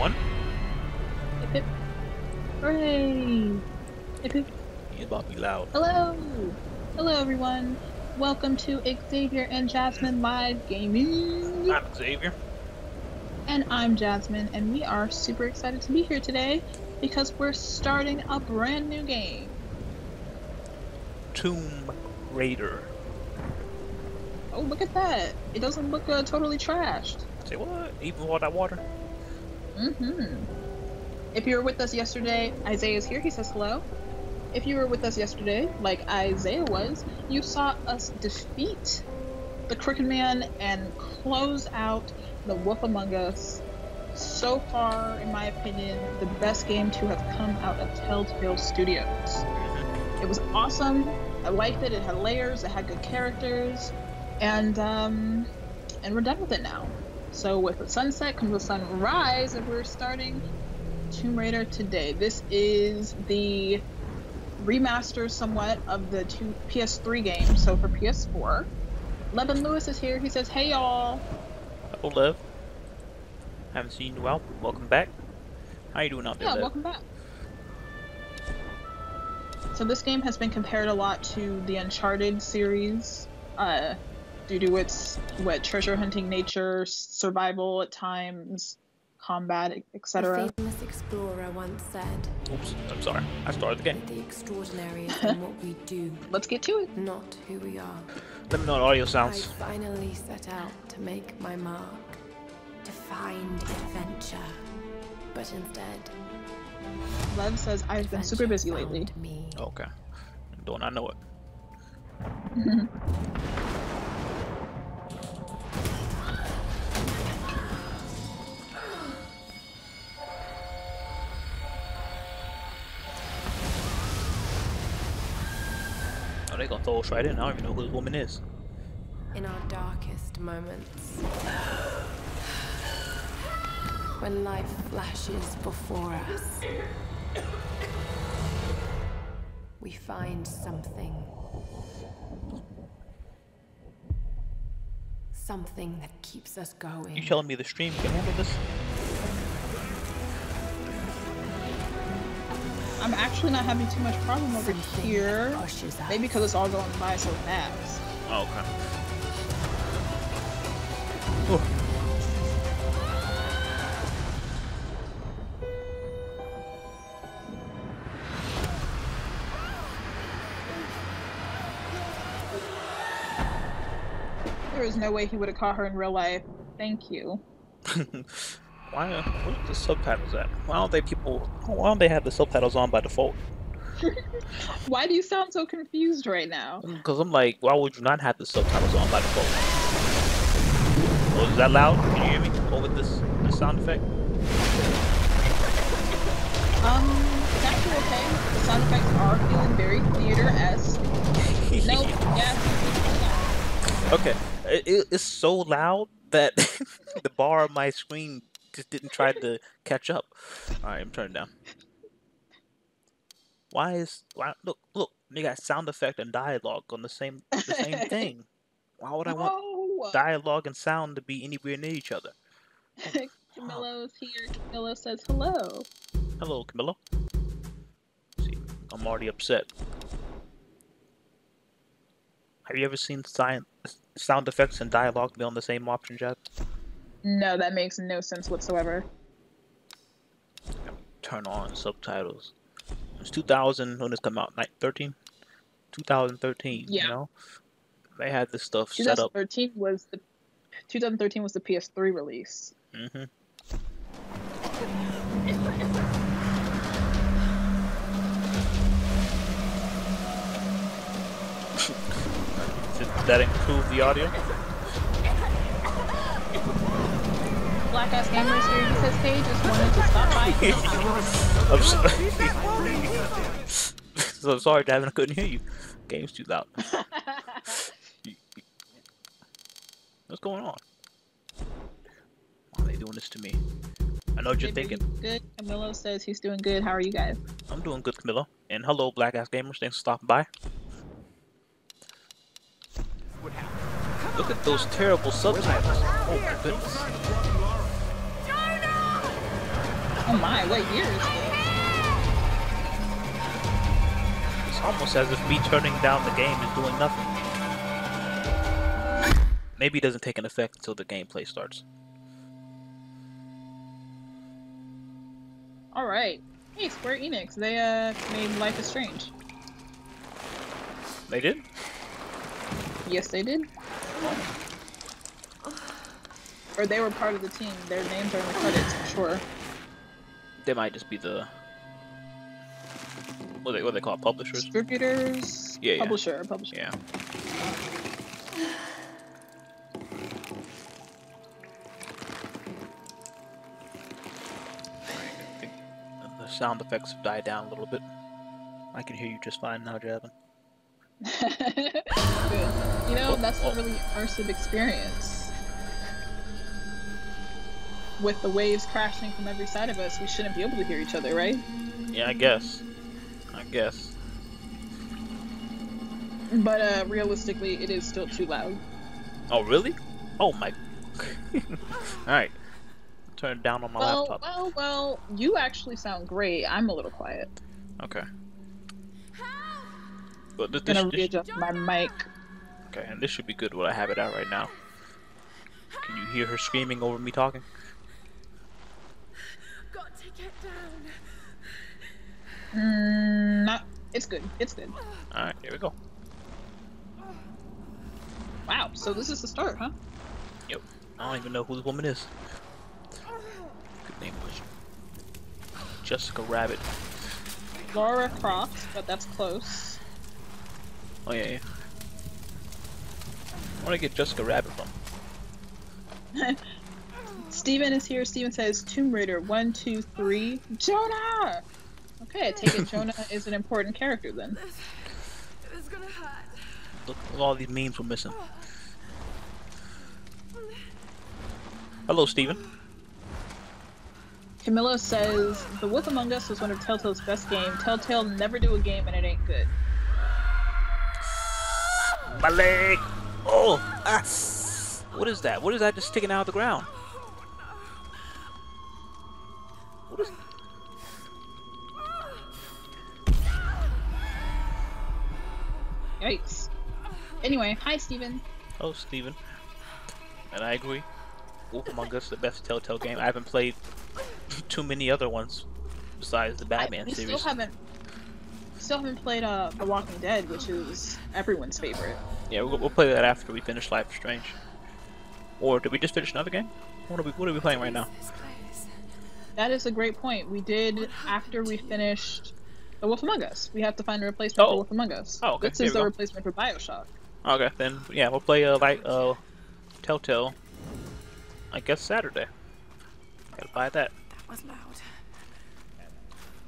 One. Hip hip. Hooray! Hip hip. He's about to be loud. Hello! Hello everyone. Welcome to Xavier and Jasmine Live Gaming. I'm Xavier. And I'm Jasmine, and we are super excited to be here today because we're starting a brand new game. Tomb Raider. Oh, look at that. It doesn't look totally trashed. Say what? Even all that water? If you were with us yesterday, Isaiah's here. He says hello. If you were with us yesterday, like Isaiah was, you saw us defeat the Crooked Man and close out the Wolf Among Us. So far, in my opinion, the best game to have come out of Telltale Studios. It was awesome. I liked it. It had layers. It had good characters, and we're done with it now. So with the sunset comes the sunrise, and we're starting Tomb Raider today. This is the remaster somewhat of the two PS3 games, so for PS4. Levin Lewis is here. He says, hey y'all. Hello, Lev. Haven't seen you in a while. Welcome back. How you doing out there, Yeah, Lev? welcome back. So this game has been compared a lot to the Uncharted series, due to its treasure hunting nature, survival at times, combat, etc. A famous explorer once said, Oops, I'm sorry. I started the game. "The extraordinary is in what we do, Let's get to it. not who we are." Let me know how the audio I sounds. finally set out to make my mark, to find adventure, but instead, Lev says, I've been super busy lately. found me. Okay. Don't I know it? Oh, they gonna throw us right in. I don't even know who this woman is. In our darkest moments, when life flashes before us, we find something that keeps us going. You telling me the stream can handle this? I'm actually not having too much problem over Something here. that pushes us. Maybe because it's all going by so fast. Oh, okay. Whew. There is no way he would have caught her in real life. Thank you. Why? Where's the subtitles at? Why don't they have the subtitles on by default? Why do you sound so confused right now? Because I'm like, why would you not have the subtitles on by default? Oh, is that loud? Can you hear me over this sound effect? It's actually okay. The sound effects are feeling very theater-esque. Nope. Yeah. Okay. It's so loud that the bar on my screen just didn't try to catch up. Alright, I'm turning down. Why look, they got sound effect and dialogue on the same thing. Why would I want dialogue and sound to be anywhere near each other? Camilo's here. Camilo says hello. Hello, Camilo. See, I'm already upset. Have you ever seen sound effects and dialogue be on the same option, Jeb? No, that makes no sense whatsoever. Turn on subtitles. It's 2000 when this come out, 2013. Yeah. You know, they had this stuff set up. 2013 was the PS3 release. Mm-hmm. Did that improve the audio? Black Ass Gamers here. He says, hey, just wanted to stop by. I'm so sorry, Davin, I couldn't hear you. Game's too loud. What's going on? Why are they doing this to me? I know what you're thinking. Good. Camilo says he's doing good. How are you guys? I'm doing good, Camilo. And hello, Black Ass Gamers. Thanks for stopping by. Look at those terrible subtitles. Oh my goodness. Oh my, what year is this? It's almost as if me turning down the game is doing nothing. Maybe it doesn't take an effect until the gameplay starts. Alright. Hey, Square Enix, they made Life is Strange. They did? Yes, they did. Or they were part of the team. Their names are in the credits for sure. They might just be the what they call it, publishers? Distributors? Yeah, yeah. Publisher. Yeah. I think the sound effects have died down a little bit. I can hear you just fine now, Jasmine. Good. You know, that's a really immersive experience. With the waves crashing from every side of us, we shouldn't be able to hear each other, right? Yeah, I guess. But realistically, it is still too loud. Oh, really? Oh my. Alright. Turn it down on my laptop. Well, you actually sound great. I'm a little quiet. Okay. But I'm gonna readjust my mic. Okay, and this should be good what I have it at right now. Can you hear her screaming over me talking? Got to get down. Not. It's good. It's good. Alright, here we go. Wow, so this is the start, huh? Yep. I don't even know who this woman is. Good name was Jessica Rabbit. Lara Croft, but that's close. Oh yeah. I want to get Jessica Rabbit from. Steven is here. Steven says Tomb Raider 1, 2, 3. Jonah! Okay, I take it Jonah is an important character then. It was gonna hurt. Look at all these memes we're missing. Hello, Steven. Camilla says The Wolf Among Us was one of Telltale's best games. Telltale never do a game and it ain't good. My leg! Oh! Ah. What is that? What is that just sticking out of the ground? What is... Yikes. Anyway, hi Steven. Oh, Steven. And I agree. Wolf Among Us, the best Telltale game. I haven't played too many other ones besides the Batman we series. Still haven't played The Walking Dead, which is everyone's favorite. Yeah, we'll play that after we finish Life is Strange. Or did we just finish another game? What are we playing right now? That is a great point. We did after we finished The Wolf Among Us. We have to find a replacement for Wolf Among Us. Oh, okay. This is the replacement for BioShock. Okay, then yeah, we'll play Telltale. I guess Saturday. Gotta buy that. That was loud.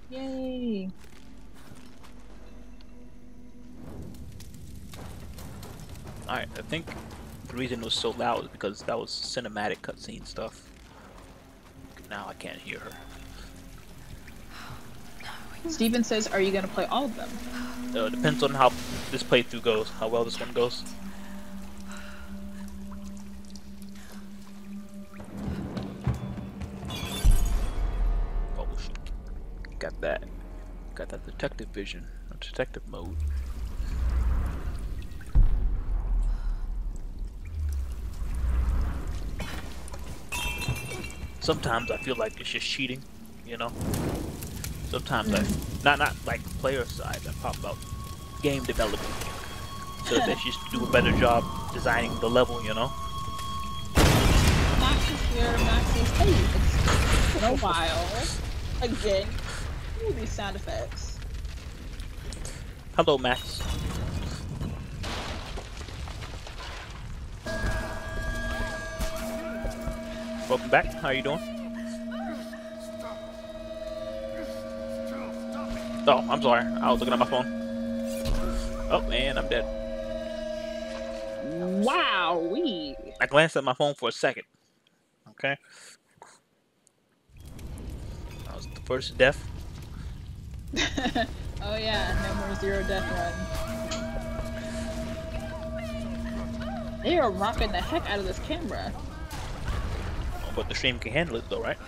Yay! Alright, I think the reason it was so loud is because that was cinematic cutscene stuff. Now I can't hear her. Steven says, are you gonna play all of them? Depends on how this playthrough goes, how well this one goes. Oh shit. Got that detective vision, or detective mode. Sometimes I feel like it's just cheating, you know? Sometimes not like player side, I'm talking about game development. So they should do a better job designing the level, you know? Max is here, Max is, hey, it's been a while. Again, ooh, these sound effects. Hello, Max. Welcome back. How are you doing? Oh, I'm sorry. I was looking at my phone. Oh, and I'm dead. Wow-wee. I glanced at my phone for a second. Okay. That was the first death. Oh yeah, no more Zero Death Run. They are rocking the heck out of this camera. But the stream can handle it though, right?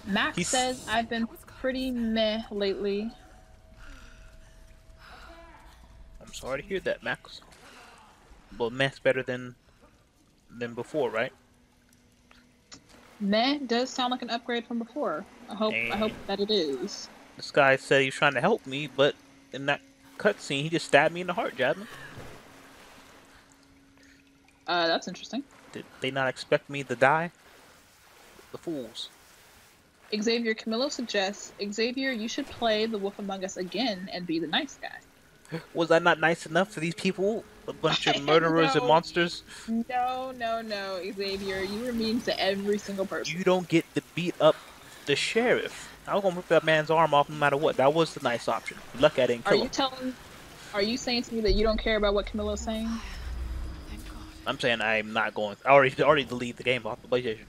Max says I've been pretty meh lately. I'm sorry to hear that, Max. Well, meh's better than before, right? Meh does sound like an upgrade from before. I hope that it is. This guy said he was trying to help me, but in that cutscene, he just stabbed me in the heart, Jasmine. That's interesting. Did they not expect me to die? The fools. Xavier Camillo suggests, Xavier, you should play The Wolf Among Us again and be the nice guy. Was I not nice enough for these people? A bunch of murderers and monsters? No, Xavier. You were mean to every single person. You don't get to beat up the sheriff. I was gonna rip that man's arm off no matter what. That was the nice option. Look at it and kill him. Are you saying to me that you don't care about what Camillo's saying? I'm saying I'm not going. I already deleted the game off the PlayStation.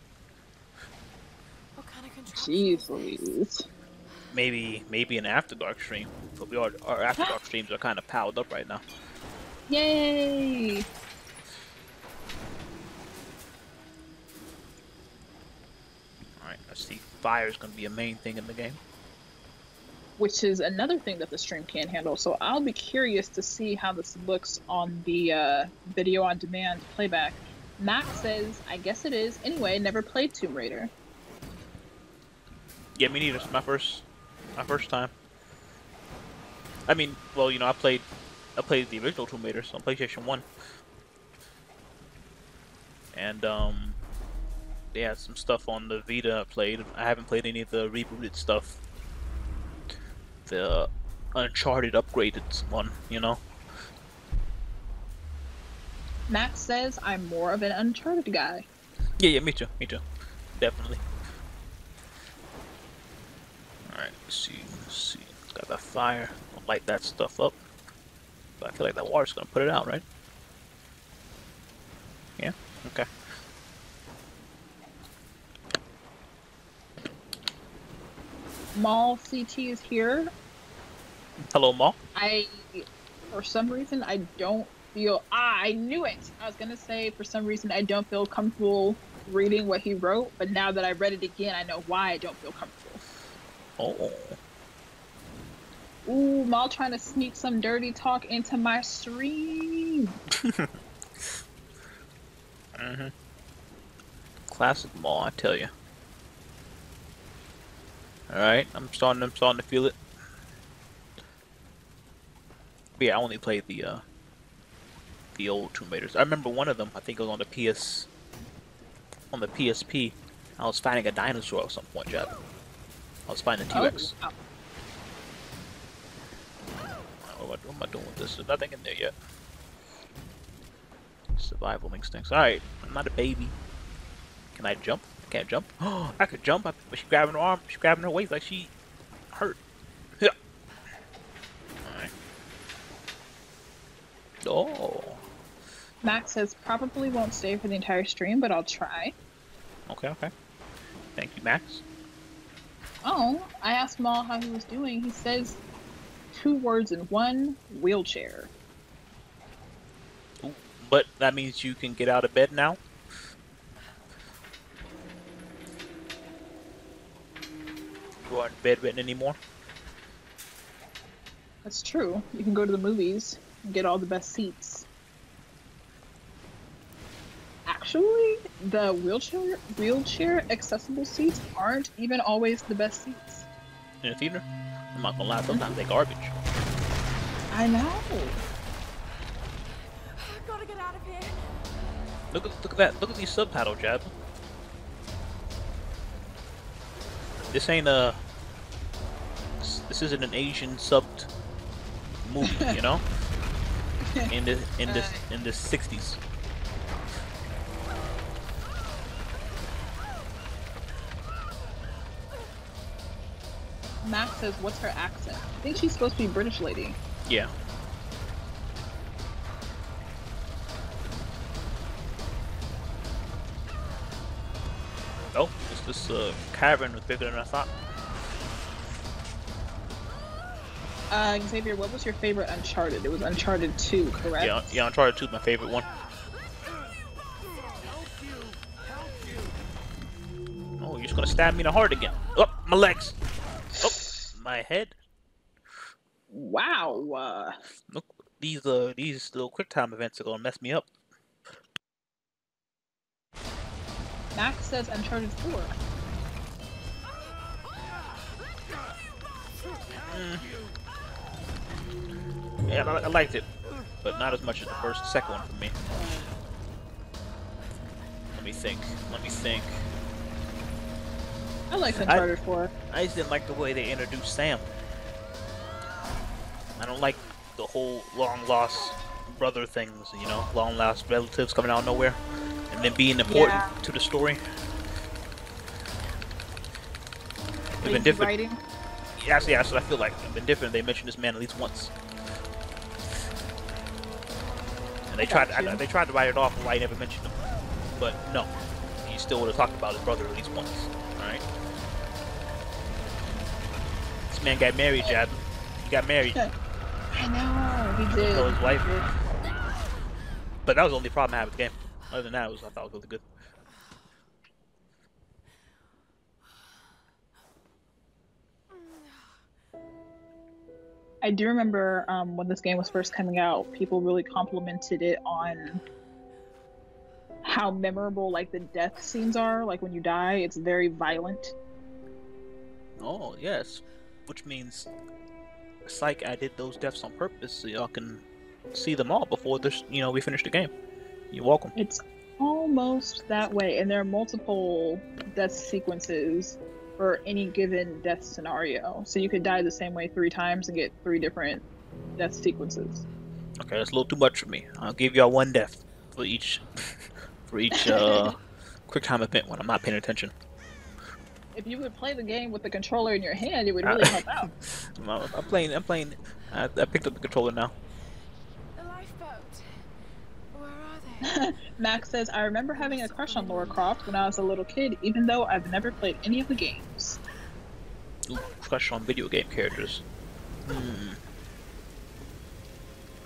Jeez Louise. Maybe an After Dark stream, but our After Dark streams are kind of piled up right now. Yay! Alright, let's see. Fire is going to be a main thing in the game. Which is another thing that the stream can't handle, so I'll be curious to see how this looks on the video on demand playback. Max says, I guess it is. Anyway, never played Tomb Raider. Yeah, me neither. It's my first time. I mean, well, you know, I played the original Tomb Raider on PlayStation 1. And they had some stuff on the Vita I played. I haven't played any of the rebooted stuff. The Uncharted upgraded one, you know. Max says I'm more of an Uncharted guy. Yeah, me too. Definitely. Alright, let's see. Got that fire. I'll light that stuff up. But I feel like that water's gonna put it out, right? Yeah? Okay. Mall CT is here. Hello, Mall. For some reason, I don't feel... I knew it! I was gonna say, for some reason, I don't feel comfortable reading what he wrote, but now that I read it again, I know why I don't feel comfortable. Oh. Ooh, Maul trying to sneak some dirty talk into my stream. Classic Maul, I tell you. Alright, I'm starting to feel it. But yeah, I only played the old Tomb Raiders. I remember one of them, I think it was on the PSP. I was fighting a dinosaur at some point, Jab. I was fighting a T-Rex. Oh. What am I doing with this? There's nothing in there yet. Survival instincts. Alright, I'm not a baby. Can I jump? I can't jump. Oh, I could jump. But she's grabbing her arm. She's grabbing her waist like she hurt. Yeah. Alright. Oh. Max says probably won't stay for the entire stream, but I'll try. Okay. Thank you, Max. Oh, I asked Maul how he was doing. He says 2 words in one: wheelchair. Ooh, but that means you can get out of bed now? You aren't bedridden anymore? That's true. You can go to the movies and get all the best seats. Actually, the wheelchair accessible seats aren't even always the best seats. In the theater? I'm not gonna lie, sometimes they're garbage. I know. I've gotta get out of here. Look at that. Look at these subtitles, Jab. This ain't this isn't an Asian subbed movie, you know? In the 60s. Max says, what's her accent? I think she's supposed to be a British lady. Yeah. Oh, this cavern was bigger than I thought. Xavier, what was your favorite Uncharted? It was Uncharted 2, correct? Yeah, Uncharted 2 is my favorite one. Oh, you're just gonna stab me in the heart again. Oh, my legs. Oh, my head. Wow. Look, these little quick time events are gonna mess me up. Max says Uncharted 4. Yeah, I liked it, but not as much as the second one for me. Let me think. I like Uncharted 4. I just didn't like the way they introduced Sam. I don't like the whole long lost brother things, you know, long lost relatives coming out of nowhere and then being important to the story. It's been different. Writing? Yeah, that's what I feel like. It's been different. They mentioned this man at least once. And they tried to write it off and why he never mentioned him. But no. He still would have talked about his brother at least once. Alright? This man got married, Jad. He got married. I know, he did. So his wife. But that was the only problem I had with the game. Other than that, I thought it was really good. I do remember when this game was first coming out, people really complimented it on how memorable like the death scenes are. Like when you die, it's very violent. Oh yes, which means it's like I did those deaths on purpose so y'all can see them all before this, you know, we finish the game. You're welcome. It's almost that way, and there are multiple death sequences for any given death scenario. So you could die the same way 3 times and get 3 different death sequences. Okay, that's a little too much for me. I'll give y'all 1 death for each quick time event when I'm not paying attention. If you would play the game with the controller in your hand, it would really help out. I'm playing. I picked up the controller now. The lifeboat. Where are they? Max says, I remember having a crush on Lara Croft when I was a little kid, even though I've never played any of the games. Ooh, crush on video game characters.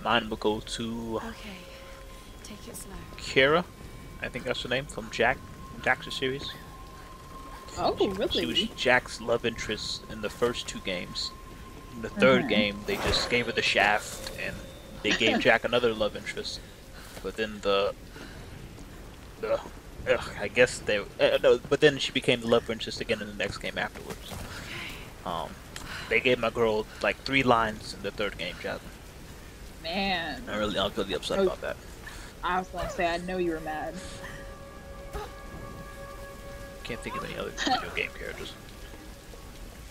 Mine will go to Okay, take it slow. Kira. I think that's her name, from Jack's series. Oh, really? She was Jack's love interest in the first 2 games. In the 3rd game, they just gave her the shaft, and they gave Jack another love interest. But then I guess they no. But then she became the love interest again in the next game afterwards. They gave my girl like 3 lines in the 3rd game, Jasmine. Man. I was really upset about that. I was gonna say, I know you were mad. Can't think of any other video game characters.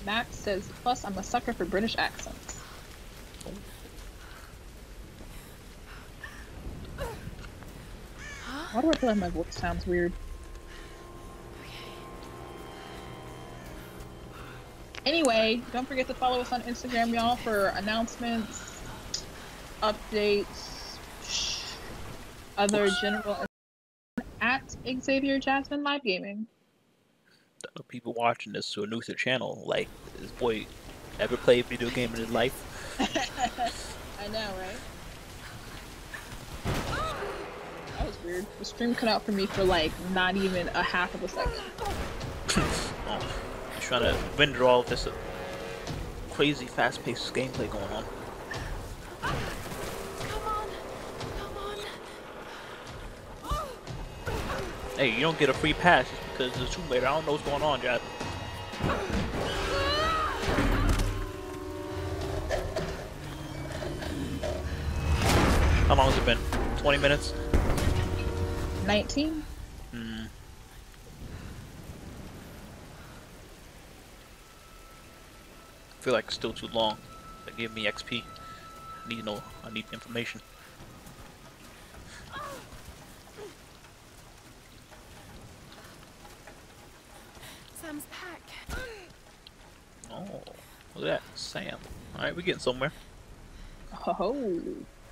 Max says, plus I'm a sucker for British accents. Why do I feel like my voice sounds weird? Anyway, don't forget to follow us on Instagram, y'all, for announcements, updates, other general at Xavier Jasmine Live Gaming. The people watching this who are new to the channel, like, this boy ever played a video game in his life? I know, right? That was weird. The stream cut out for me for like not even a half of a second. Oh, he's trying to render all of this crazy fast-paced gameplay going on. Come on. Hey, you don't get a free pass just because there's Tomb Raider. I don't know what's going on, Jad. How long has it been? 20 minutes? 19? I feel like it's still too long. They gave me XP. I need information. Sam's pack. Oh, look at that. Sam. Alright, we're getting somewhere. Oh.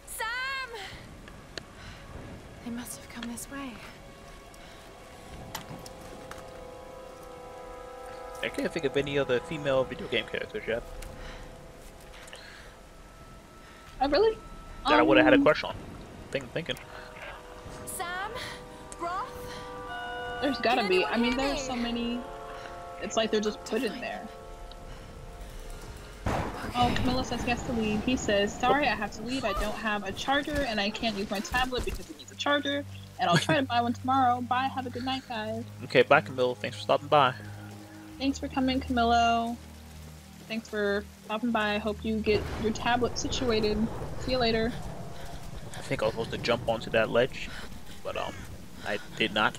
Sam! They must have come this way. I can't think of any other female video game characters yet Oh, really? that I would have had a crush on. Thinking. Sam? Broth? There's gotta be. I mean, there's so many. It's like they're just put in there. Oh, Camilla says he has to leave. He says, sorry, I have to leave. I don't have a charger and I can't use my tablet because it needs a charger. And I'll try to buy one tomorrow. Bye. Have a good night, guys. Okay, bye, Camilo. Thanks for stopping by. Thanks for coming, Camilo. Thanks for stopping by. I hope you get your tablet situated. See you later. I think I was supposed to jump onto that ledge, but I did not.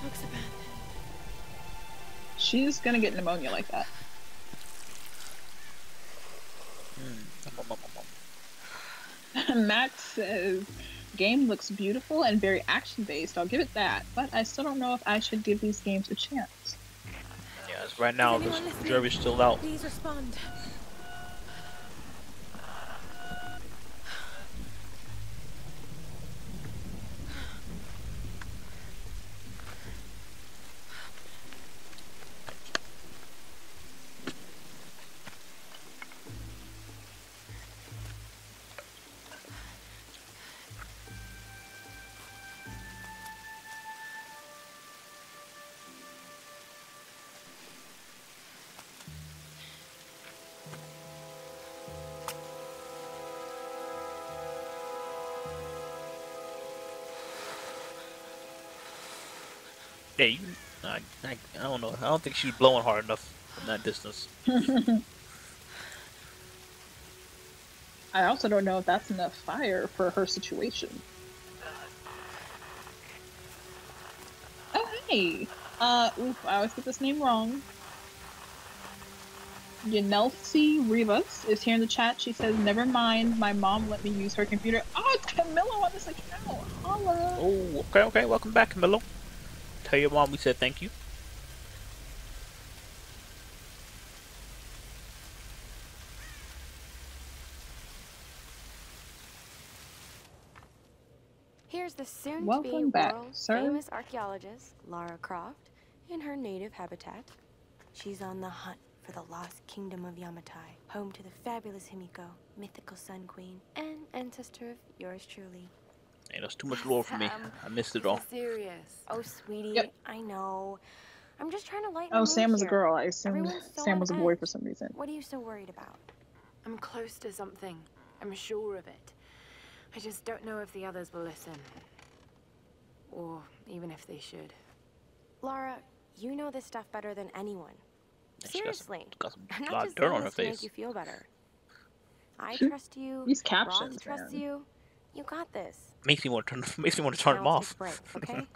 Looks abandoned. She's gonna get pneumonia like that. Max says, game looks beautiful and very action-based. I'll give it that, but I still don't know if I should give these games a chance. Yes, right now the jury's still out. Please respond. Yeah, you, I don't know. I don't think she's blowing hard enough from that distance. I also don't know if that's enough fire for her situation. Oh, hey! Oof, I always get this name wrong. Yanelsi Rivas is here in the chat. She says, never mind, my mom let me use her computer. Oh, it's Camilo on this account! Holla! Oh, okay, welcome back, Camilo. Tell your mom we said thank you. Here's the soon-to-be Welcome back, world sir. famous archaeologist, Lara Croft, in her native habitat. She's on the hunt for the lost kingdom of Yamatai, home to the fabulous Himiko, mythical Sun Queen, and ancestor of yours truly. Hey, that's too much lore for me. I missed it all. Serious. Oh, sweetie, Yep. I know. I'm just trying to lighten Oh, the Sam mood was a here. girl. I assumed Everyone's so Sam was a on boy edge. for some reason. What are you so worried about? I'm close to something. I'm sure of it. I just don't know if the others will listen. Or even if they should. Laura, you know this stuff better than anyone. Yeah, she Seriously. got some I'm lot not of just dirt saying on her this to make face. you feel better. I trust you. These Roth captions, trusts man. you. You got this. Makes me want to turn them Now off. take a break,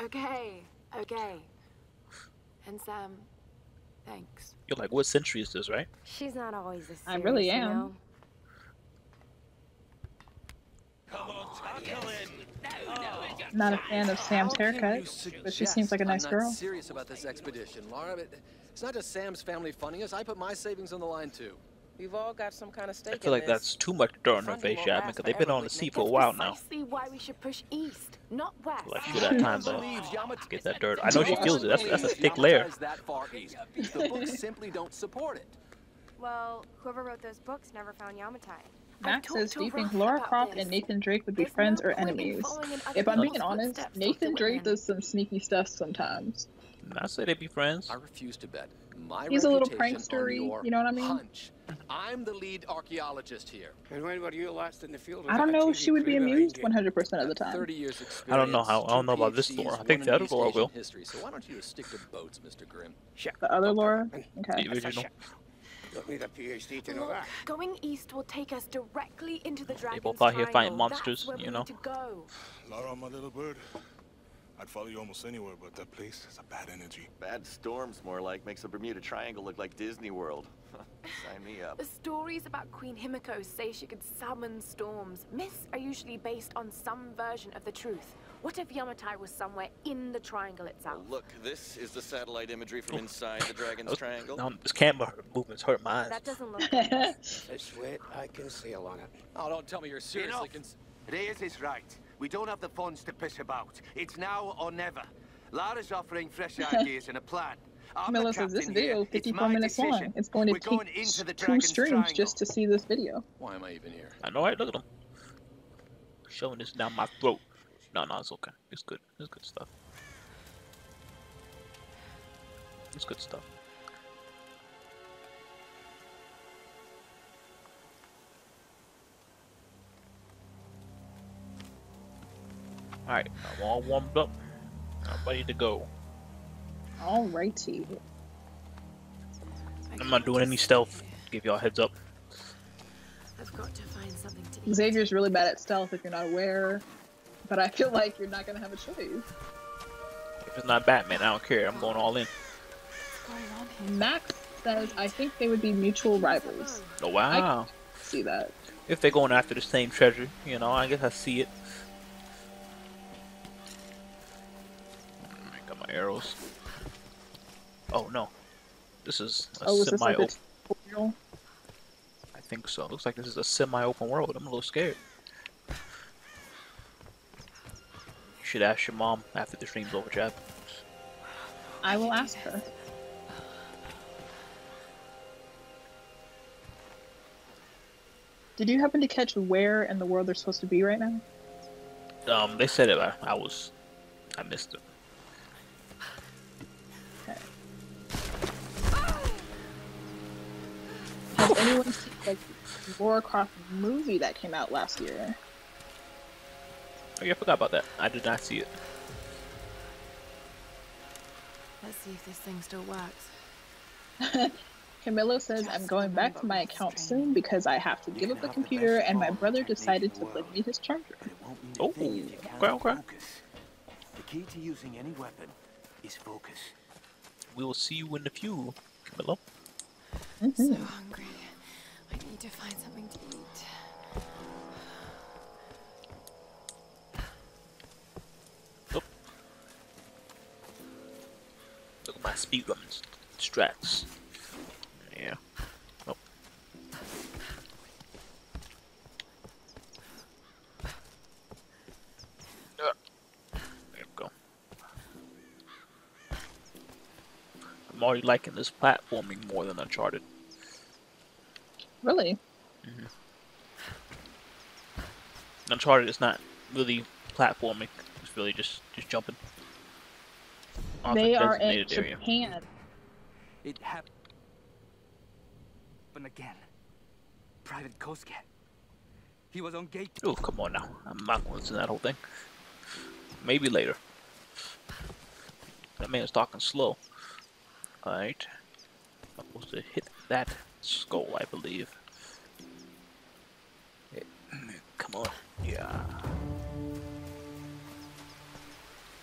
okay? Okay. And Sam, thanks. You're like, what century is this, right? She's not always this serious, I really you am. know? Not a fan of Sam's haircut, but she seems like a nice I'm girl. not serious about this expedition, Lara. It's not just Sam's family funding us. I put my savings on the line too. We've all got some kind of stake I feel like in this. that's too much dirt on her Funding face, won't Jasmine, last because they've been forever, on the sea Whitney. for a while now. Precisely why we should push east, not west. Like, she would have time to Believes Yamatai- get that dirt. I know she feels it. That's a thick layer. Yamatai's that far east. The books simply don't support it. Well, whoever wrote those books never found Yamatai. Max talked says, to do you think Roth Lara about Croft this. and Nathan Drake would be There's friends no or point in enemies? following in other If I'm being people's honest, footsteps, Nathan Dr. Drake Whitman. does some sneaky stuff sometimes. I say they'd be friends. I refuse to bet. My He's a little reputation prankstery, on your you know what I mean? hunch. I'm the lead archaeologist here. And when were you last in the field? I don't know if she would be amused 100% of the time. 30 years experience. I don't know how. I don't know about this PhDs, Laura. I one think in the other East Laura Asian will. History. So why don't you stick to boats, Mr. Grimm? The other Laura? The Okay. original. Don't need a PhD to know Look, that. going east will take us directly into the Dragon's both out here fighting Triangle. monsters, That's where you we know. need to go. Lara, my little bird. I'd follow you almost anywhere, but that place has a bad energy. Bad storms, more like. Makes the Bermuda Triangle look like Disney World. Sign me up. The stories about Queen Himiko say she could summon storms. Myths are usually based on some version of the truth. What if Yamatai was somewhere in the triangle itself? Well, look, this is the satellite imagery from inside the Dragon's Triangle. Now, this camera movements hurt my eyes. That doesn't look good. If it's wet, I can sail on it. Oh, don't tell me you're seriously Reyes is right. We don't have the funds to piss about. It's now or never. Lara's offering fresh ideas and a plan. Camilla says this video 54 minutes long. It's going to take 2 streams just to see this video. Why am I even here? I know, right? Look at him. Shoving this down my throat. No, it's okay. It's good. It's good stuff. It's good stuff. Alright, I'm all warmed up. I'm ready to go. Alrighty. I'm not doing any stealth. Give y'all a heads up. I've got to find something to eat. Xavier's really bad at stealth if you're not aware, but I feel like you're not gonna have a choice. If it's not Batman, I don't care. I'm going all in. Max says, I think they would be mutual rivals. Oh, wow. I see that. If they're going after the same treasure, you know, I guess I see it. I got my arrows. Oh, no. This is a semi-open. Like I think so. Looks like this is a semi-open world. I'm a little scared. You should ask your mom after the stream's over, Chad. I will ask her. Did you happen to catch where in the world they're supposed to be right now? They said it. I missed it. Okay. Has anyone seen like the Lara Croft movie that came out last year? Oh yeah, I forgot about that. I did not see it. Let's see if this thing still works. Camilo says, I'm going back to my account soon because I have to give up the computer and my brother decided to lend me his charger. Oh, okay. The key to using any weapon is focus. We will see you in the few, Camilo. I'm so hungry. I need to find something to eat. Oh. Look at my speedrun strats. Yeah. Oh. There we go. I'm already liking this platforming more than Uncharted. Really? Mm-hmm. Uncharted is not really platforming. It's really just jumping. They are in Japan. It happened again. Private Kosuke. He was on gate. Oh, come on now. I'm not going to listen to that whole thing. Maybe later. That man's talking slow. Alright. I'm supposed to hit that skull, I believe. Come on. Yeah.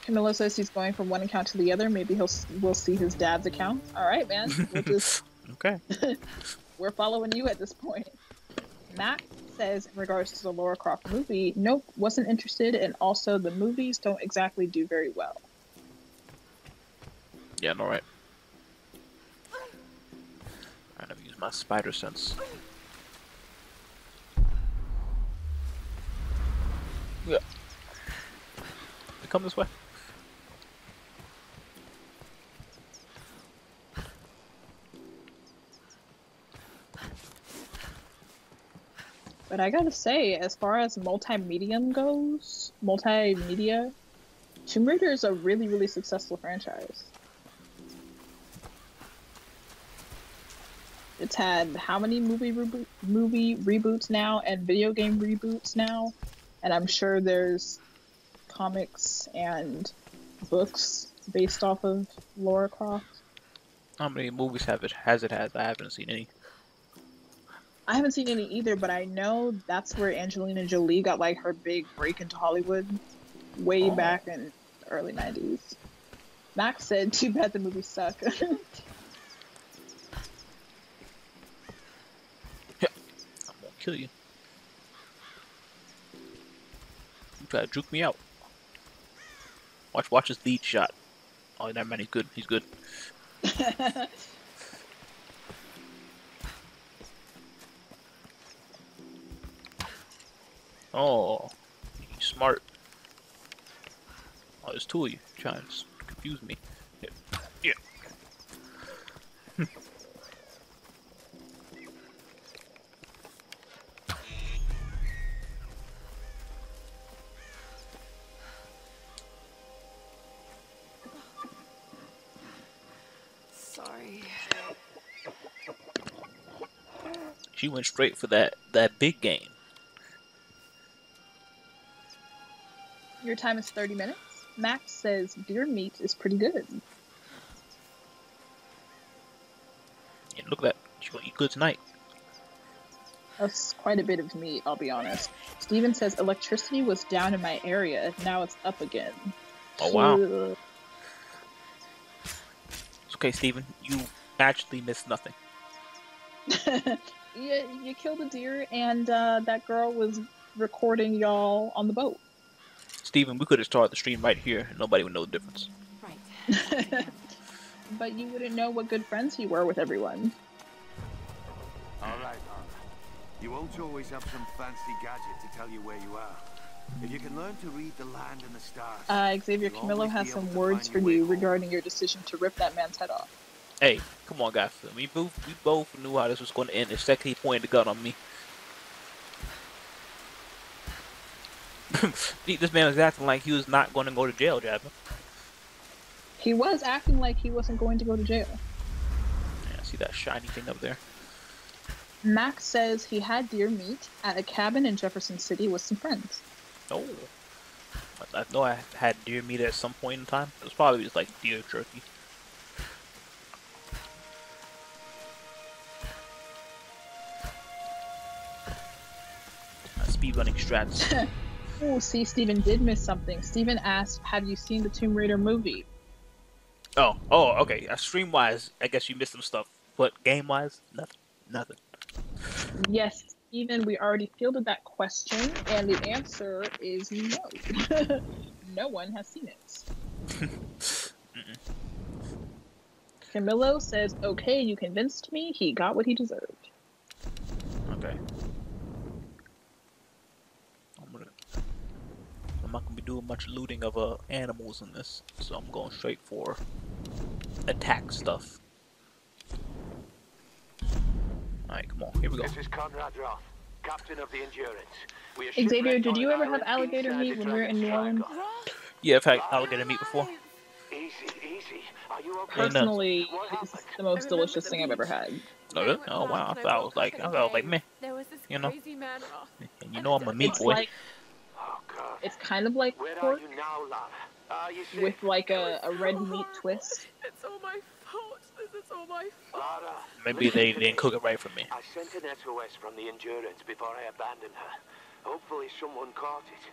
Camilo says he's going from one account to the other. Maybe we'll see his dad's account. All right, man. We'll just okay. We're following you at this point. Matt says in regards to the Lara Croft movie, nope, wasn't interested, and also the movies don't exactly do very well. Yeah, no, right. Alright, let me use my spider sense. Yeah. They come this way. But I gotta say, as far as multimedia goes, Tomb Raider is a really, really successful franchise. It's had how many movie reboots now and video game reboots now? And I'm sure there's comics and books based off of Lara Croft. How many movies has it had? I haven't seen any. I haven't seen any either, but I know that's where Angelina Jolie got like her big break into Hollywood way back in the early 90s. Max said, too bad the movies suck. Yeah, I'm gonna kill you. You try to juke me out. Watch his lead shot. Oh, that man, he's good. He's good. Oh, you smart. Oh, there's two of you trying to confuse me. Yeah. sorry. She went straight for that big game. Your time is 30 minutes. Max says deer meat is pretty good. And look at that. She's gonna eat good tonight. That's quite a bit of meat, I'll be honest. Steven says electricity was down in my area. Now it's up again. Oh, wow. It's okay, Steven. You actually missed nothing. You killed a deer, and that girl was recording y'all on the boat. Steven, we could have started the stream right here, and nobody would know the difference. Right. But you wouldn't know what good friends you were with everyone. All right, Lara. You won't always have some fancy gadget to tell you where you are. If you can learn to read the land and the stars... Xavier Camillo has some words for you regarding your decision to rip that man's head off. Hey, come on, guys. We both knew how this was going to end. The second he pointed the gun on me. This man was acting like he was not going to go to jail, Jasmine. He was acting like he wasn't going to go to jail. Yeah, see that shiny thing up there? Max says he had deer meat at a cabin in Jefferson City with some friends. Oh. I know I had deer meat at some point in time. It was probably just like deer jerky. Speedrunning strats. Oh, see, Steven did miss something. Steven asked, have you seen the Tomb Raider movie? Oh, okay. Stream-wise, I guess you missed some stuff. But game-wise, nothing. Yes, Steven, we already fielded that question, and the answer is no. No one has seen it. Camillo says, okay, you convinced me. He got what he deserved. Okay. I'm not gonna be doing much looting of animals in this, so I'm going straight for attack stuff. Alright, come on, here we go. This is Conrad Roth, captain of the Endurance. Xavier, did you ever have alligator meat when we were in New Orleans? Yeah, I've had alligator meat before. Easy. Are you okay? Personally, it's the most delicious thing I've ever had. Oh, really? Oh, wow. I felt like, meh. You know? And you know I'm a meat boy. It's kind of like pork with like a red meat twist. It's all my fault. This is all my fault. Maybe they didn't cook it right for me. I sent an SOS from the Endurance before I abandoned her. Hopefully someone caught it.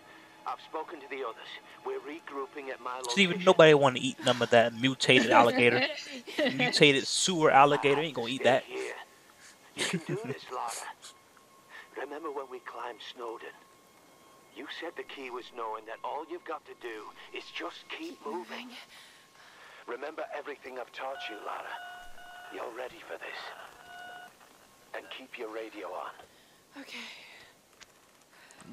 I've spoken to the others. We're regrouping at my location. Steven, nobody want to eat none of that mutated alligator. Mutated sewer alligator, ain't gonna eat that. You can do this, Lara. Remember when we climbed Snowden? You said the key was knowing that all you've got to do is just keep moving. Remember everything I've taught you, Lara. You're ready for this. And keep your radio on. Okay.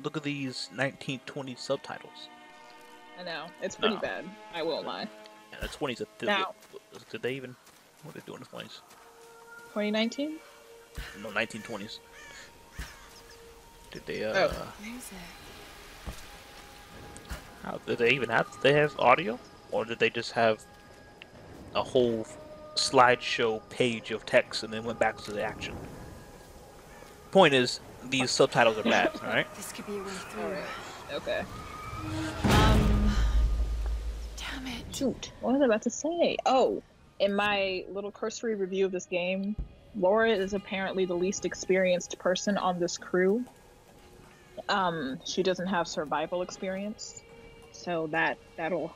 Look at these 1920s subtitles. I know. It's pretty bad. I won't lie. Yeah, the 20s are now, did they even... What are they doing in the 20s? 2019? No, 1920s. Did they, How, did they even have... Did they have audio? Or did they just have a whole slideshow page of text and then went back to the action? Point is, these subtitles are bad, alright? This could be a way through. Alright. Okay. Damn it. Shoot. What was I about to say? Oh, in my little cursory review of this game, Laura is apparently the least experienced person on this crew. She doesn't have survival experience, so that'll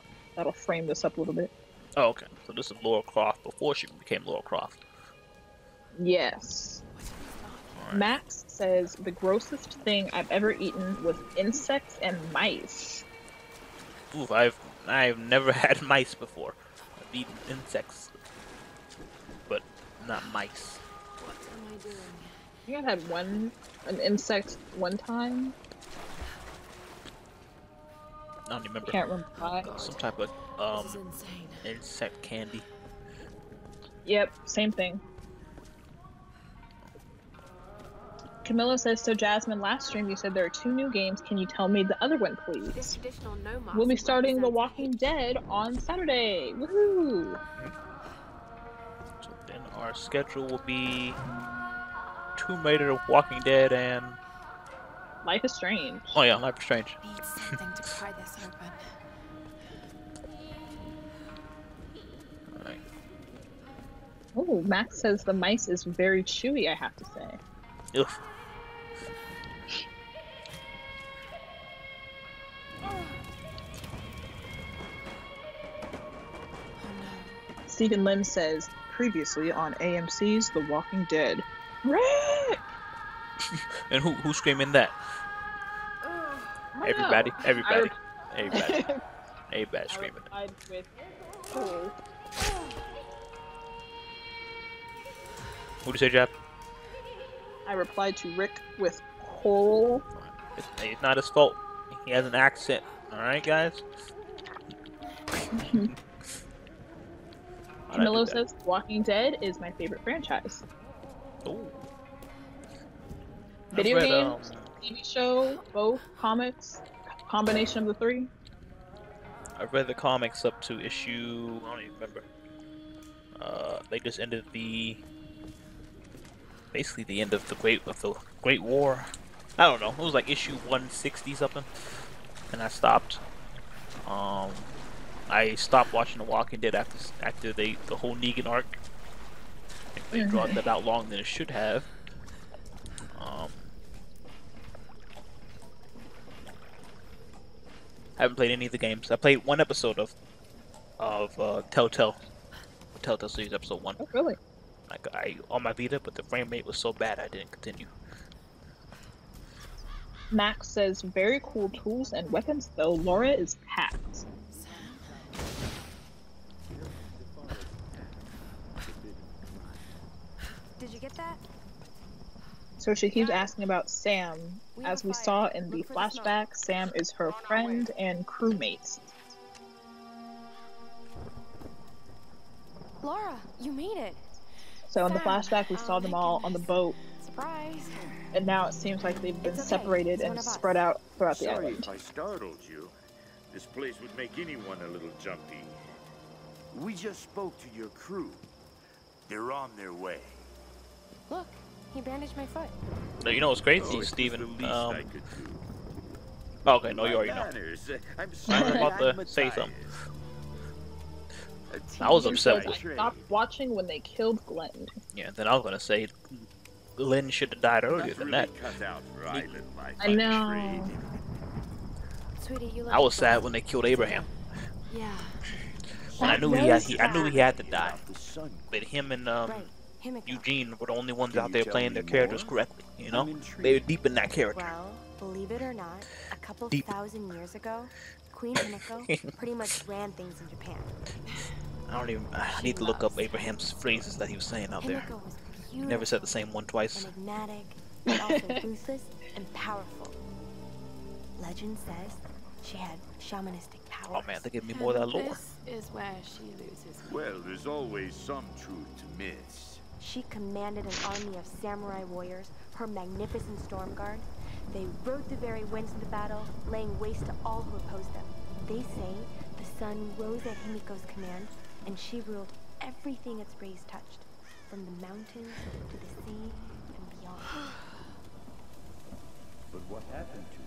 frame this up a little bit. Oh, okay. So this is Lara Croft before she became Lara Croft. Yes. Right. Max says the grossest thing I've ever eaten was insects and mice. Oof, I've never had mice before. I've eaten insects, but not mice. What am I doing? I think I had an insect one time. I don't remember. Can't remember why. Some type of insect candy. Yep, same thing. Camilla says, so Jasmine, last stream you said there are 2 new games. Can you tell me the other one, please? We'll be starting The Walking Dead on Saturday. Woohoo! So our schedule will be Tomb Raider, Walking Dead, and Life is Strange. oh yeah, Life is Strange. Need something to pry this open. Alright. Oh, Max says the mice is very chewy, I have to say. Ugh. Stephen Lim says, previously on AMC's The Walking Dead. Rick! And who's screaming that? Everybody, everybody, everybody, everybody screaming. Who did you say, Jap? I replied to Rick with coal. It's not his fault. He has an accent. All right, guys. Camilo says, Walking Dead is my favorite franchise. Ooh. Video games, TV show, both, comics, combination of the three. I've read the comics up to issue, I don't even remember. They just ended basically the end of the Great War. I don't know. It was like issue 160 something, and I stopped. I stopped watching The Walking Dead after the whole Negan arc. They dragged that out longer than it should have. I haven't played any of the games. I played one episode of Telltale series, episode 1. Oh, really? Like on my Vita, but the frame rate was so bad I didn't continue. Max says, very cool tools and weapons, though Laura is packed. Did you get that? So she keeps asking about Sam. As we saw in the flashback, Sam is her friend and crewmate. Laura, you made it. So in the flashback, we saw them all on the boat. Surprise. And now it seems like they've been separated and spread out throughout the island. Sorry if I startled you. This place would make anyone a little jumpy. We just spoke to your crew. They're on their way. Look, he bandaged my foot. No, you know what's crazy, Steven? Okay, no, you already know. I'm I was about to say something. I was upset with I stopped watching when they killed Glenn. Yeah, then I was gonna say Lynn should have died earlier than that. I know. Sweetie, you I was sad when they killed Abraham. Yeah. And I knew he had to die. But him and Eugene were the only ones out there playing their characters correctly. You know, they were deep in that character. Well, believe it or not, a couple thousand years ago, Queen Himiko pretty much ran things in Japan. I need to look up Abraham's phrases that he was saying out there. He never said the same one twice. Enigmatic, but also ruthless and powerful. Legend says she had shamanistic powers. Oh man, they give me more of that lore. This is where she loses. Well, there's always some truth to myths. She commanded an army of samurai warriors, her magnificent storm guard. They rode the very winds into battle, laying waste to all who opposed them. They say the sun rose at Himiko's command, and she ruled everything its rays touched, from the mountains to the sea and beyond. But what happened to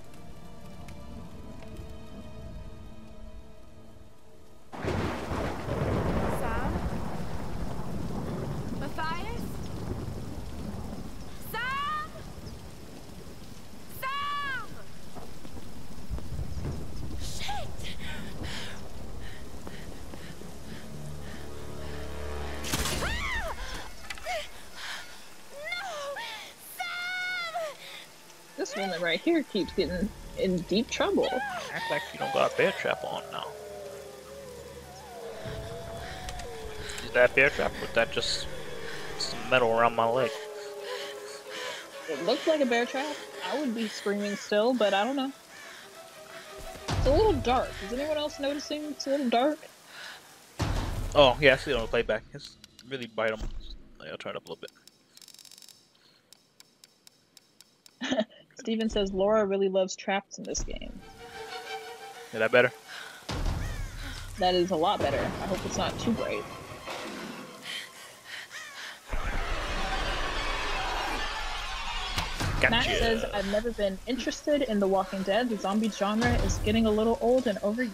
Sam? Matthias? Sam? Sam! Shit! Ah! No! Sam! This woman right here keeps getting in deep trouble. Act like you don't got a bear trap on now. Is that bear trap or is that just some metal around my leg? It looks like a bear trap. I would be screaming still, but I don't know. It's a little dark. Is anyone else noticing it's a little dark? Oh, yeah, I see it on the playback. It's really bright. I'll turn it up a little bit. Steven says Laura really loves traps in this game. Is that better? That is a lot better. I hope it's not too bright. Matt says, I've never been interested in The Walking Dead. The zombie genre is getting a little old and overused.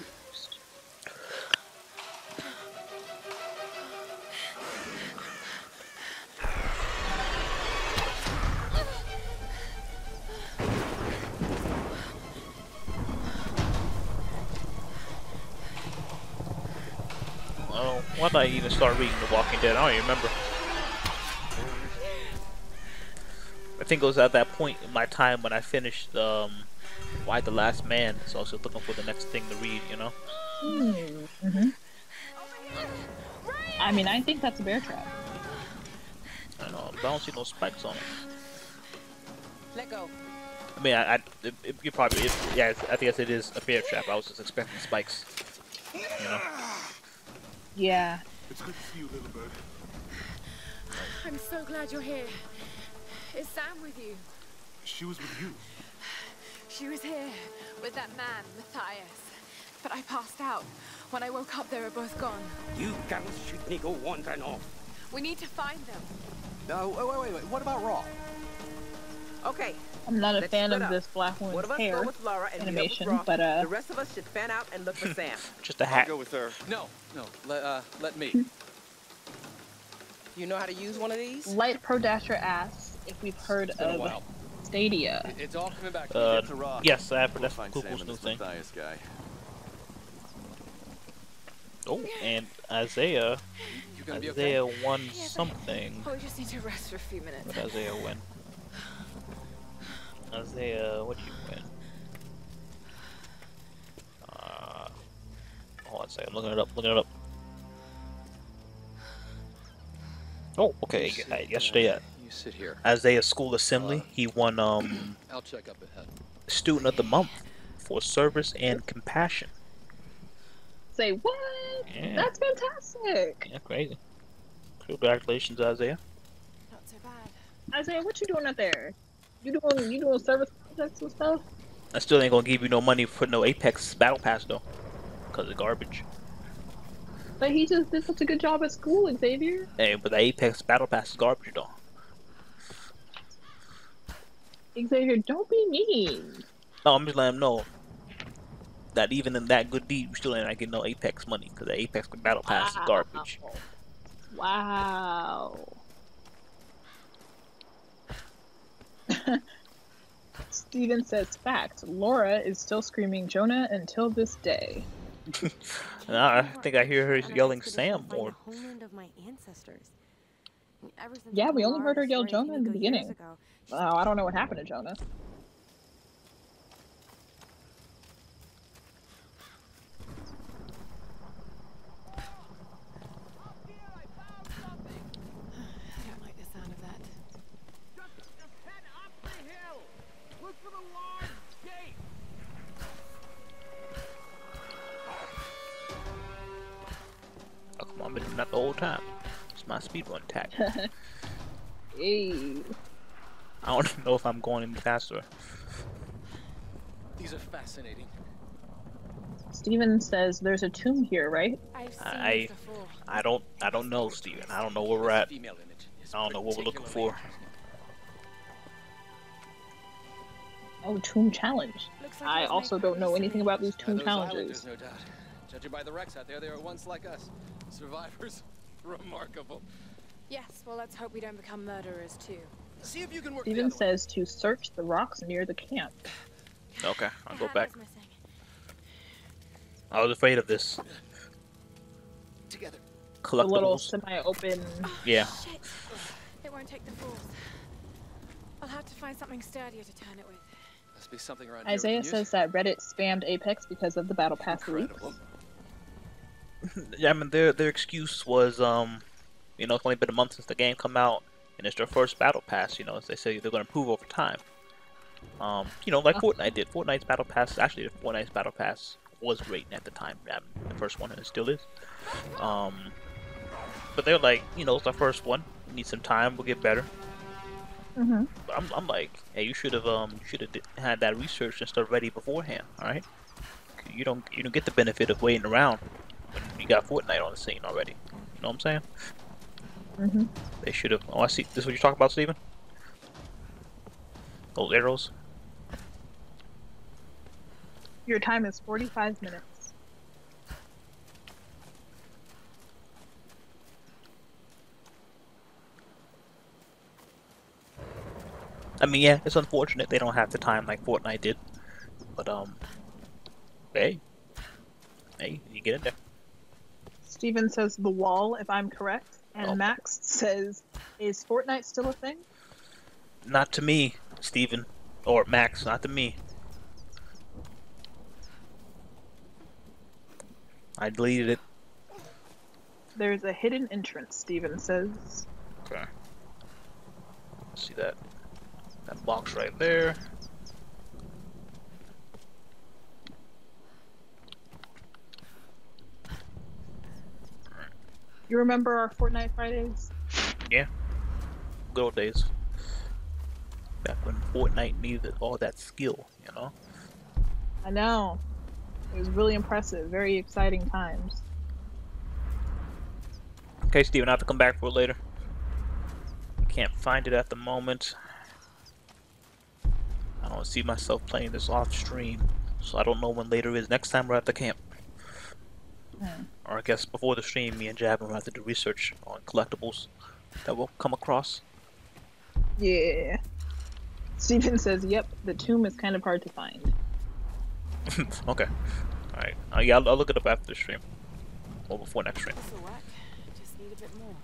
Oh, why did I even start reading The Walking Dead? I don't even remember. I think it was at that point in my time when I finished Why the Last Man, so I was just looking for the next thing to read, you know? Mm-hmm. I mean, I think that's a bear trap. I know, but I don't see no spikes on it. Let go. I mean, you probably, yeah, I guess it is a bear trap. I was just expecting spikes, you know? Yeah. It's good to see you, little bird. I'm so glad you're here. Is Sam with you? She was with you. She was here with that man, Matthias. But I passed out. When I woke up, they were both gone. You girls shouldn't go wandering off. We need to find them. No, wait. What about Raw? Okay. I'm not a let's fan split of up. this Black One Woman's of us hair go with Lara and animation, the other with but Roth. The rest of us should fan out and look for Sam. Just a hat. I'll go with her. No. Let me. You know how to use one of these? Light Pro Dasher asks if we've heard been a of while. Stadia. It's all coming back. Get to Rock. Yes, I have heard We'll that's find Google's Sam and new this thing. Matthias guy. Oh, and Isaiah gonna be okay? won something. Oh, we just need to rest for a few minutes. What did Isaiah win? Isaiah, what you win? Hold on a second, looking it up. Oh, okay. Yesterday at You sit here. Isaiah School Assembly, he won I'll check up ahead. Student of the Month for service and compassion. Say what? Yeah. That's fantastic. Yeah, crazy. Congratulations, Isaiah. Not so bad. Isaiah, what you doing up there? You doing service projects and stuff? I still ain't gonna give you no money for no Apex Battle Pass though, cause of garbage. But he just did such a good job at school, Xavier. Hey, but the Apex Battle Pass is garbage though. Xavier, don't be mean. No, I'm just letting him know that even in that good deed, you still ain't getting no Apex money, cause the Apex Battle Pass is garbage. Wow. Steven says, fact, Laura is still screaming Jonah until this day. I think I hear her yelling Sam more. Yeah, we only heard her yell Jonah in the beginning. Oh, I don't know what happened to Jonah. I don't like the sound of that. Oh, come on, I've been doing that the whole time. It's my speedrun tag. Hey. I don't know if I'm going any faster. These are fascinating. Steven says there's a tomb here, right? I don't know, Steven. I don't know where we're at. I don't know what we're looking for. Oh, tomb challenge. I also don't know anything about these tomb Those challenges. islanders, no doubt. Judging by the wrecks out there, they were once like us. Survivors. Remarkable. Yes, well, let's hope we don't become murderers too. See if you can work Steven says to search the rocks near the camp. Okay, I'll go back. I was afraid of this. Together. The little Collectibles. semi-open. Yeah. Shit. It won't take the force. I'll have to find something sturdier to turn it with. Must be something around Isaiah here. says that Reddit spammed Apex because of the Battle Pass leak. Yeah, I mean their excuse was you know, it's only been a month since the game come out and it's their first battle pass, you know, as they say they're gonna improve over time. You know, like Fortnite did. Fortnite's battle pass Fortnite's battle pass was great at the time. I mean, the first one and it still is. But they're like, you know, it's our first one. We need some time, we'll get better. Mm-hmm. But I'm like, hey, you should have had that research and stuff ready beforehand, alright? You don't get the benefit of waiting around when you got Fortnite on the scene already. You know what I'm saying? Mm-hmm. They should have. Oh, I see. This is what you're talking about, Steven? Those arrows. Your time is 45 minutes. I mean, yeah, it's unfortunate they don't have the time like Fortnite did. But, hey, you get in there. Steven says the wall, if I'm correct. And Oh. Max says, is Fortnite still a thing? Not to me, Steven. Or Max, not to me. I deleted it. There's a hidden entrance, Steven says. Okay. See that box right there. You remember our Fortnite Fridays? Yeah. Good old days. Back when Fortnite needed all that skill, you know? I know. It was really impressive. Very exciting times. Okay, Steven, I have to come back for it later. Can't find it at the moment. I don't see myself playing this off stream, so I don't know when later is. Next time we're at the camp. Or I guess before the stream, me and Jasmine will have to do research on collectibles that we'll come across. Yeah. Steven says, yep, the tomb is kind of hard to find. Okay. Alright. Yeah, I'll look it up after the stream. Or before next stream. This'll work. Just need a bit more.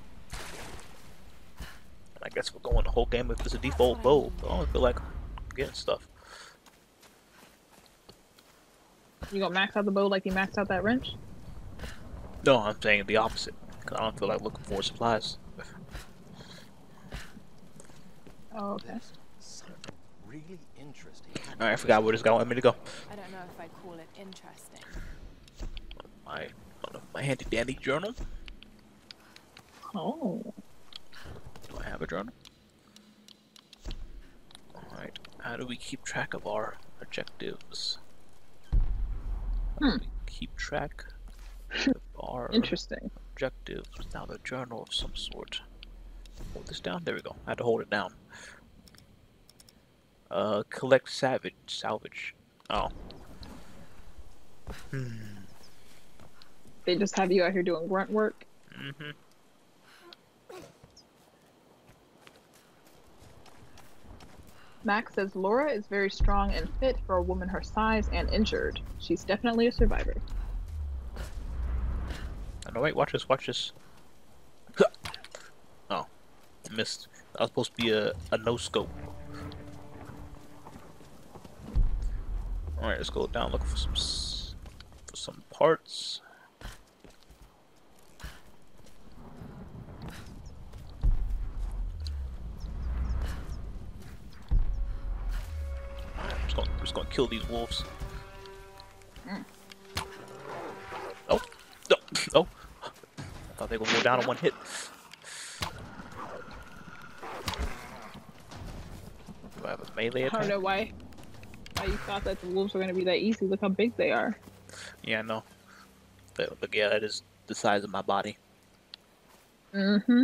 And I guess we're going the whole game with this default bow. I don't feel like getting stuff. You gonna max out the bow like you maxed out that wrench? No, I'm saying the opposite. Cause I don't feel like looking for supplies. Oh, okay. Really interesting. Alright, I forgot where this guy wanted me to go. I don't know if I'd call it interesting. My handy dandy journal. Oh. Do I have a journal? Alright, how do we keep track of our objectives? How do we keep track of our Interesting. objectives without a journal of some sort? Hold this down? There we go. I had to hold it down. Collect salvage. Oh. They just have you out here doing grunt work? Mm-hmm. Max says Laura is very strong and fit for a woman her size and injured. She's definitely a survivor. No, wait, watch this, watch this. Oh, I missed. That was supposed to be a no-scope. Alright, let's go down, look for some parts. I'm just gonna kill these wolves. Oh, no, oh! I thought they were gonna go down in one hit. Do I have a melee attack? I don't know why you thought that the wolves were going to be that easy. Look how big they are. Yeah, I know. But yeah, that is the size of my body. Mm-hmm.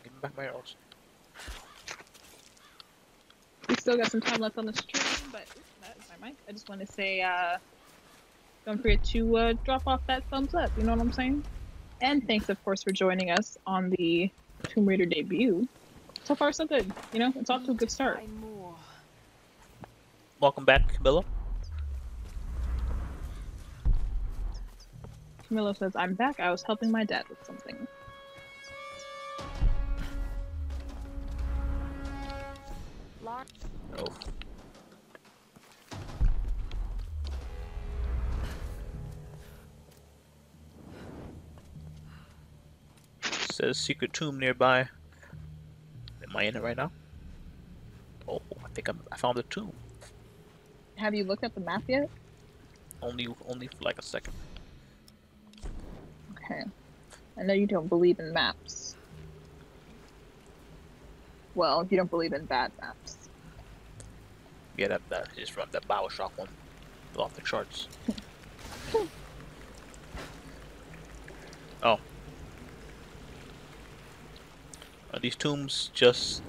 Give me back my arrows. We still got some time left on the stream, but that is my mic. I just want to say, don't forget to drop off that thumbs up. You know what I'm saying? And thanks, of course, for joining us on the Tomb Raider debut. So far, so good. You know, it's off to a good start. Welcome back, Camilla. Camilla says, I'm back. I was helping my dad with something. Oh. Says secret tomb nearby. Am I in it right now? Oh, I think I found the tomb. Have you looked at the map yet? Only for like a second. Okay. I know you don't believe in maps. Well, you don't believe in bad maps. Yeah, that is from that BioShock one. Off the charts. Oh. Are these tombs just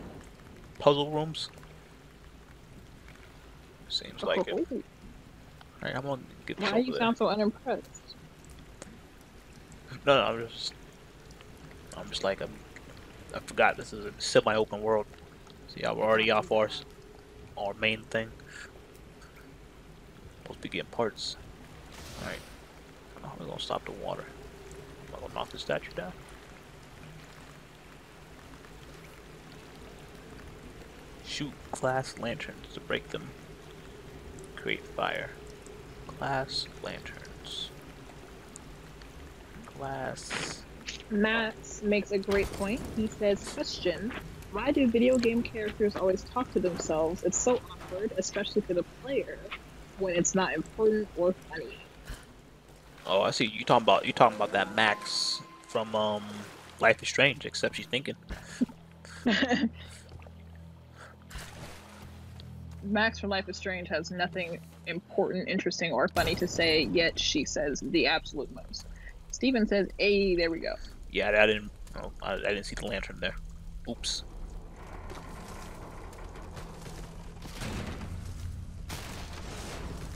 puzzle rooms? Seems like it. Alright, I'm gonna get this Why over you there. sound so unimpressed? No, I'm just like, I forgot this is a semi-open world. See, we're already off our main thing. Supposed to be getting parts. Alright. Oh, we're gonna stop the water. I'm gonna knock the statue down. Shoot glass lanterns to break them. Create fire. Glass lanterns. Glass. Matt makes a great point. He says, question, why do video game characters always talk to themselves? It's so awkward, especially for the player, when it's not important or funny. Oh, I see. You talking about that Max from Life is Strange, except she's thinking. Max from Life is Strange has nothing important, interesting, or funny to say, yet she says the absolute most. Steven says, hey, there we go. Yeah, I didn't see the lantern there. Oops.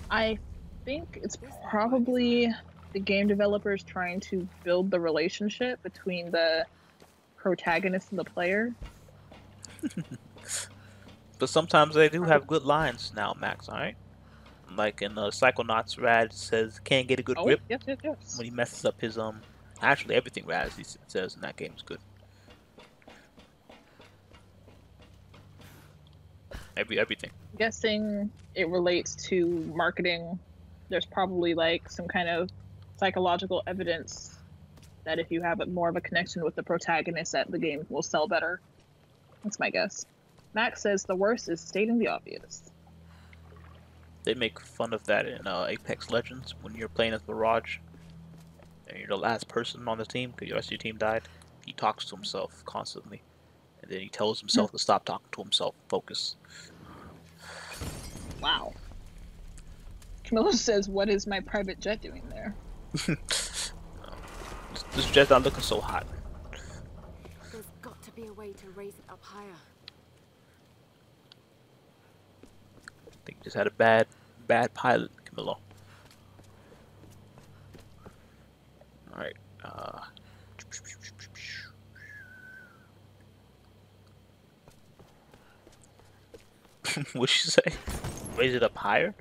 I think it's probably the game developers trying to build the relationship between the protagonist and the player. But sometimes they do have good lines now, Max, alright? Like in Psychonauts, Rad says, can't get a good grip. Yes, yes, yes. When he messes up his, actually everything Rad says in that game is good. Everything. I'm guessing it relates to marketing. There's probably like some kind of psychological evidence that if you have more of a connection with the protagonist, that the game will sell better. That's my guess. Max says the worst is stating the obvious. They make fun of that in Apex Legends when you're playing as Mirage and you're the last person on the team because the rest of your team died. He talks to himself constantly, and then he tells himself to stop talking to himself, focus. Wow. Camilla says, what is my private jet doing there? This jet's not looking so hot. There's got to be a way to raise it up higher. I think you just had a bad pilot, Camilo. Alright, what'd you say? Raise it up higher?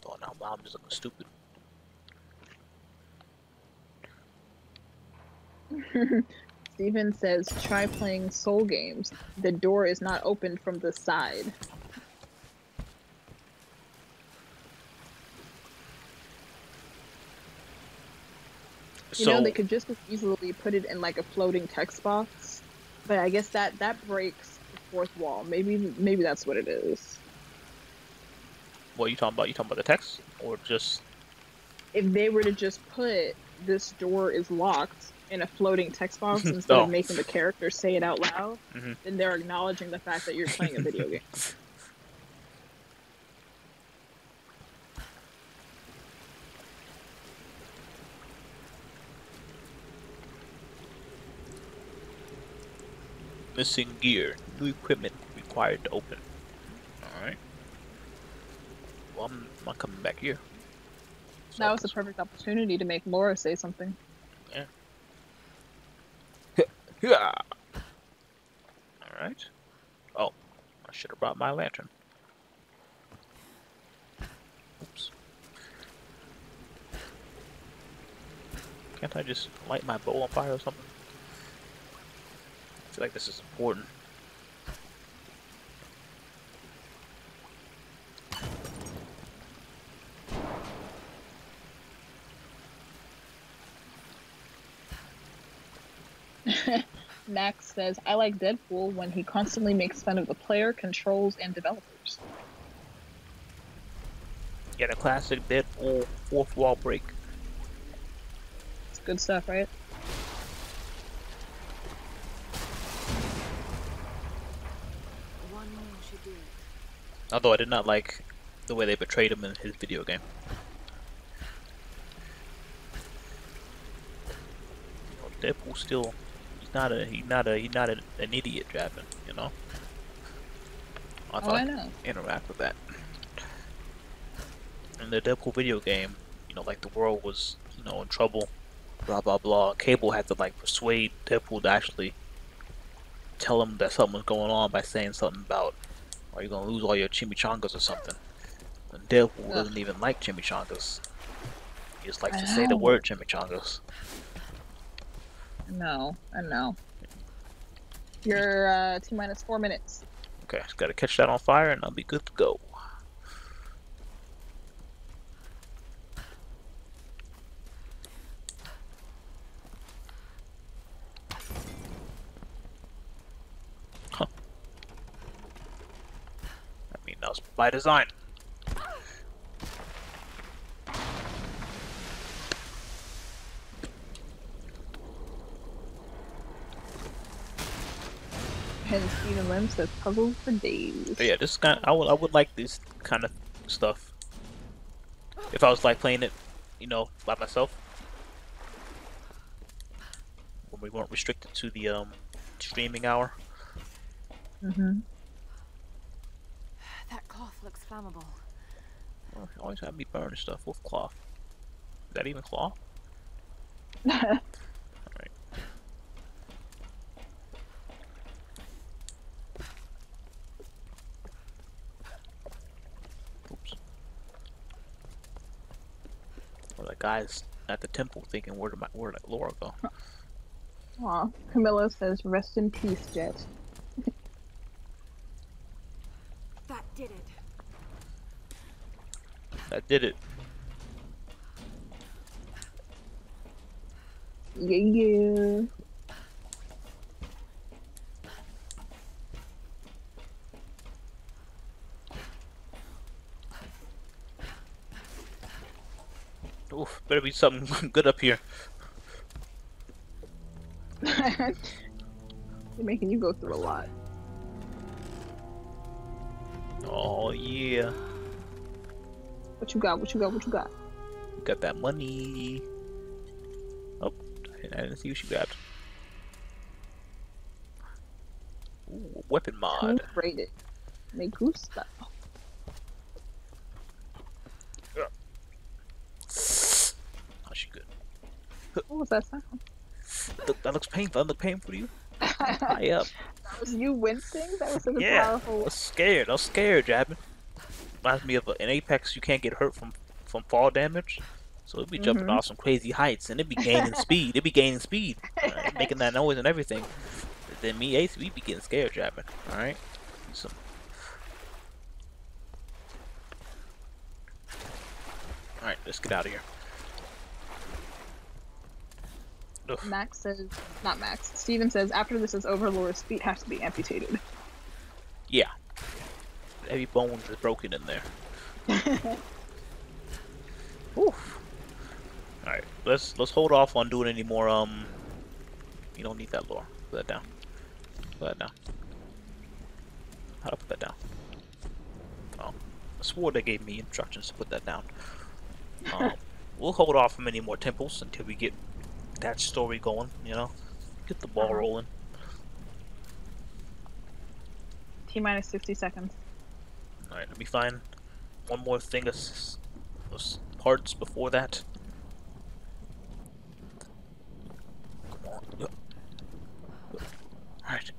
Oh, now I'm just looking stupid. Steven says, try playing Soul games. The door is not opened from the side. You know, they could just as easily put it in like a floating text box, but I guess that breaks the fourth wall. Maybe that's what it is. What are you talking about? You talking about the text, or just? If they were to just put this door is locked in a floating text box instead of making the character say it out loud, then they're acknowledging the fact that you're playing a video game. Missing gear. New equipment required to open. Alright. Well, I'm not coming back here. So that was the perfect opportunity to make Laura say something. Yeah. Yeah. Alright. Oh, I should have brought my lantern. Oops. Can't I just light my bow on fire or something? I feel like this is important. Max says, I like Deadpool when he constantly makes fun of the player, controls, and developers. Yeah, the classic Deadpool fourth wall break. It's good stuff, right? Although I did not like the way they portrayed him in his video game. Deadpool still, he's not an idiot, Jasmine, you know. I know. Interact with that. In the Deadpool video game, you know, like the world was, you know, in trouble, blah blah blah. Cable had to like persuade Deadpool to actually tell him that something was going on by saying something about, are you gonna lose all your chimichangas or something? And Deadpool doesn't even like chimichangas. He just likes to say the word chimichangas. No, I know. You're T-minus 4 minutes. Okay, just gotta catch that on fire and I'll be good to go. Huh. I mean, that was by design. And Steven Lim says puzzles for days. But yeah, this kind of, I would like this kind of stuff if I was like playing it, you know, by myself, when we weren't restricted to the streaming hour. Mm-hmm. That cloth looks flammable. Oh, you always have me burning stuff with cloth. Is that even cloth? Well, the guy's at the temple thinking, where'd Laura go? Aw, Camilla says, rest in peace, Jet. That did it. That did it. Yeah. Oof, better be something good up here. They're making you go through a lot. Oh yeah. What you got? What you got? What you got? Got that money. Oh, I didn't see what you got. Ooh, weapon mod. Rated. Me gusta. Oh, she good. What was that sound? That looks painful. That look painful to you? High up. That was you wincing? That was such a Yeah, powerful. I was scared, Jasmine. Reminds me of in Apex, you can't get hurt from fall damage. So it'd be jumping off some crazy heights and it'd be gaining speed. It'd be gaining speed. Making that noise and everything. But then me, Ace, we'd be getting scared, Jasmine. Alright? Alright, let's get out of here. Ugh. Max says, not Max, Steven says, after this is over, Laura's feet have to be amputated. Yeah. Every bone is broken in there. Oof. Alright, let's hold off on doing any more, you don't need that, Laura. Put that down. Put that down. How do I put that down? Oh. I swore they gave me instructions to put that down. We'll hold off from any more temples until we get that story going, you know? Get the ball rolling. T-minus 60 seconds. Alright, let me find one more thing of parts before that. Come on. Alright.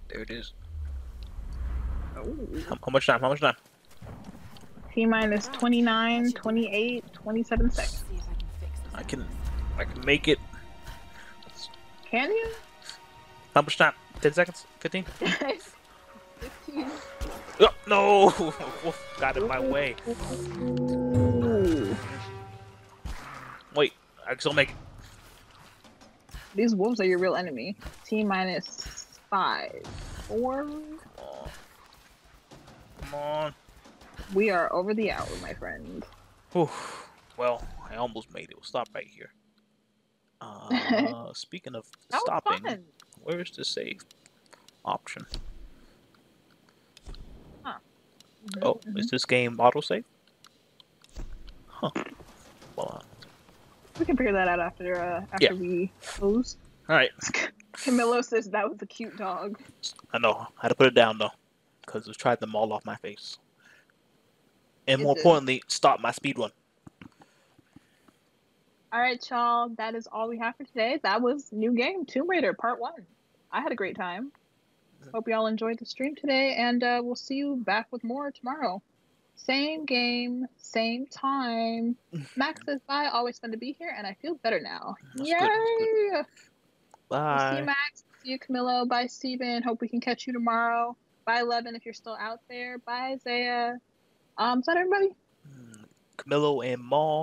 There it is. How much time? How much time? T-minus 29, 28, 27 seconds. I can make it. Can you? How much time? 10 seconds? 15? 15. Oh, no! Got in my way. Wait, I can still make it. These wolves are your real enemy. T-minus 5, 4. Come on. We are over the hour, my friend. Oof. Well, I almost made it. We'll stop right here. Speaking of stopping, where's the save? option. Huh. Oh, is this game autosave? Huh. Well, we can figure that out after we close. All right. Camilo says that was a cute dog. I know. I had to put it down though, because it tried to maul off my face. And more importantly, stop my speed run. All right, y'all. That is all we have for today. That was New Game Tomb Raider Part 1. I had a great time. Hope y'all enjoyed the stream today, and we'll see you back with more tomorrow. Same game, same time. Max says bye. Always fun to be here, and I feel better now. That's Yay! good. We'll see Bye. you, Max. See you, Camilo. Bye, Steven. Hope we can catch you tomorrow. Bye, Levin, if you're still out there. Bye, Isaiah. Is that everybody? Camilo and Maul.